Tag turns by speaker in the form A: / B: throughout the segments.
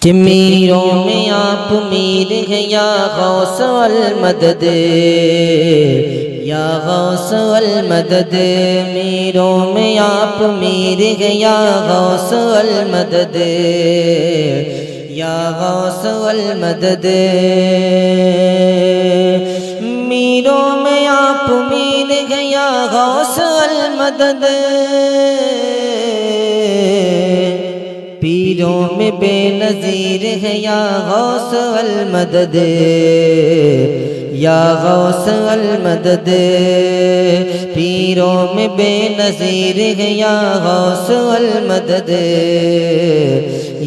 A: کہ میروں میں آپ میر ہیں یا غوث المدد، یا غوث المدد، میروں میں آپ میر ہیں یا غوث المدد، یا غوث المدد، میروں میں آپ میر ہیں یا غوث المدد، پیروں میں بے نظیر ہے یا غوث المدد، یا غوث المدد، پیروں میں بے نظیر ہے یا غوث المدد،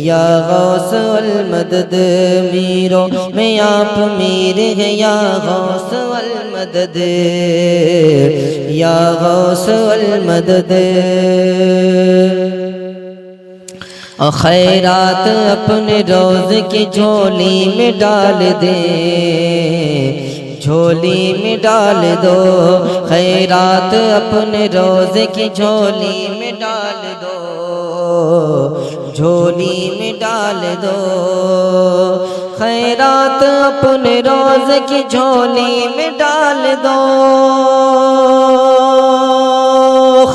A: یا غوث المدد، میروں میں آپ میر ہے یا غوث المدد، یا غوث المدد، خیرات اپنے روز کی جھولی میں ڈال دیں، جھولی میں ڈال دو، خیرات اپنے روز کی جھولی میں ڈال دو، جھولی میں ڈال دو، خیرات اپنے روز کی جھولی میں ڈال دو،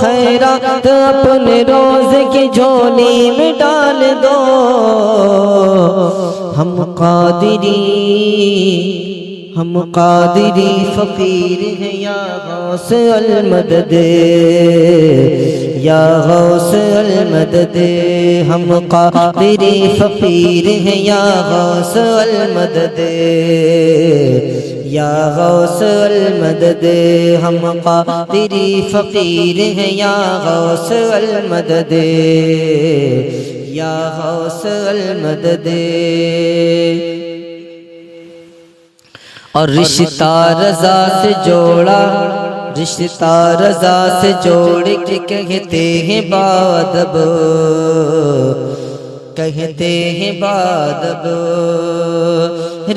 A: خیرات اپنے روز کی جھولی میں ڈال دو، ہم قادری فقیر ہیں یا غوث المدد، یا غوث المدد، ہم قادری فقیر ہیں یا غوث المدد، یا غوث المدد، ہم قادری فقیر ہیں یا غوث المدد، یا غوث المدد، اور رشتہ رضا سے جوڑا، رشتہ رضا سے جوڑ کے کہتے ہیں بادب، کہتے ہیں بادب،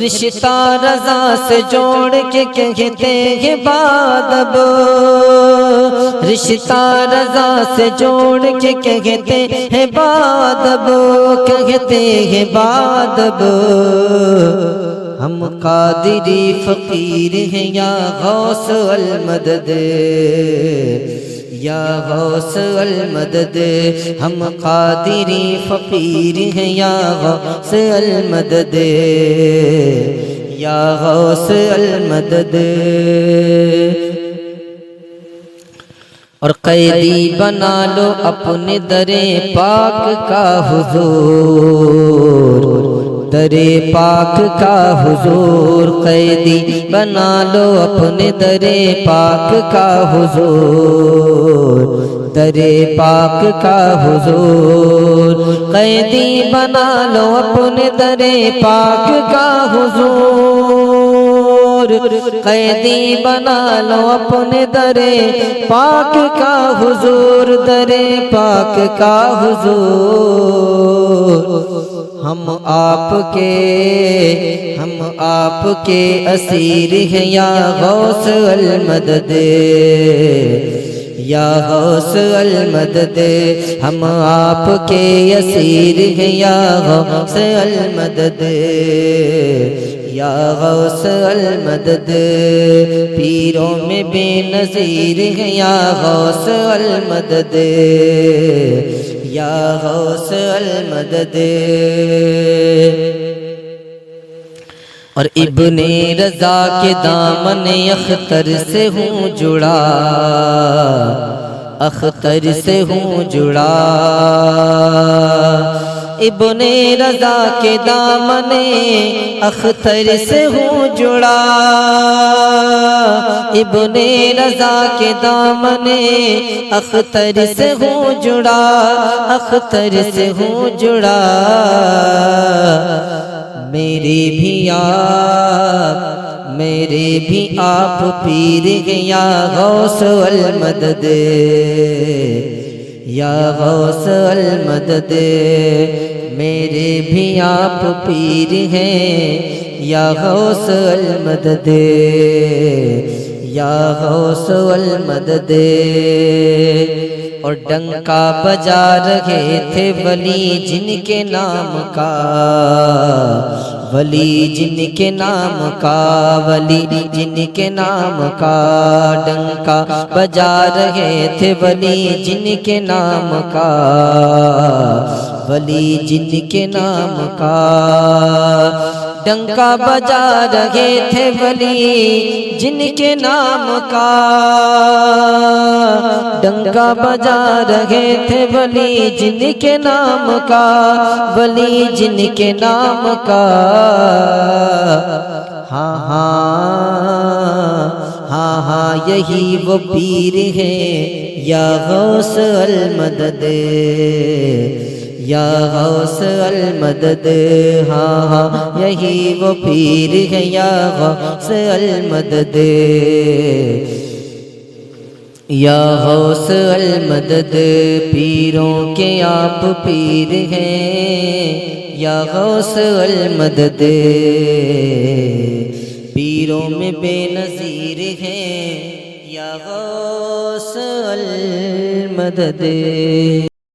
A: رشتہ رضا سے جوڑ کے کہتے ہیں بادب، رشتہ رضا سے جوڑ کے کہتے ہیں بادب، کہتے ہیں بادب، ہم قادری فقیر ہیں یا غوث المدد، یا غوث المدد، ہم قادری فقیر ہیں یا غوث المدد، یا غوث المدد، اور قیدی بنا لو اپنے در پاک کا حضور، در پاک کا حضور، قیدی بنا لو اپنے در پاک کا حضور، در پاک کا حضور، قیدی بنا لو اپنے در پاک کا حضور، قیدی بنا لو اپنے در پاک کا حضور، در پاک کا حضور، ہم آپ کے اسیر ہیں یا غوث المدد، یا غوث المدد، ہم آپ کے اسیر ہیں یا غوث المدد، یا غوث المدد، پیروں میں بے نظیر ہیں یا غوث المدد، یا غوث المدد، اور ابن رضا کے دامن اختر سے ہوں جڑا، اختر سے ہوں جڑا، ابن رضا کے دامن اختر سے ہوں جڑا، ابن رضا کے دامن اختر سے ہوں جڑا، اختر سے ہوں جڑا، میرے بھی آپ پیر ہیں یا غوث المدد، یا غوث المدد، میرے بھی آپ پیر ہیں یا غوث المدد، یا غوث المدد، اور ڈنکا بجا رہے تھے ولی جن کے نام کا، ولی جن کے نام کا، ولی جن کے نام کا، ڈنکا بجا رہے تھے ولی جن کے نام کا، ولی جن کے نام کا، ڈنکا بجا رہے تھے ولی جن کے نام کا، ڈنکا بجا رہے تھے ولی جن کے نام کا، ولی جن کے نام کا، ہاں ہاں ہاں ہاں یہی وہ پیر ہے یا غوث المدد، یا غوث المدد، ہاں ہاں یہی وہ پیر ہے یا غوث المدد، یا غوث المدد، پیروں کے آپ پیر ہیں یا غوث المدد، پیروں میں بے نظیر ہیں یا غوث المدد۔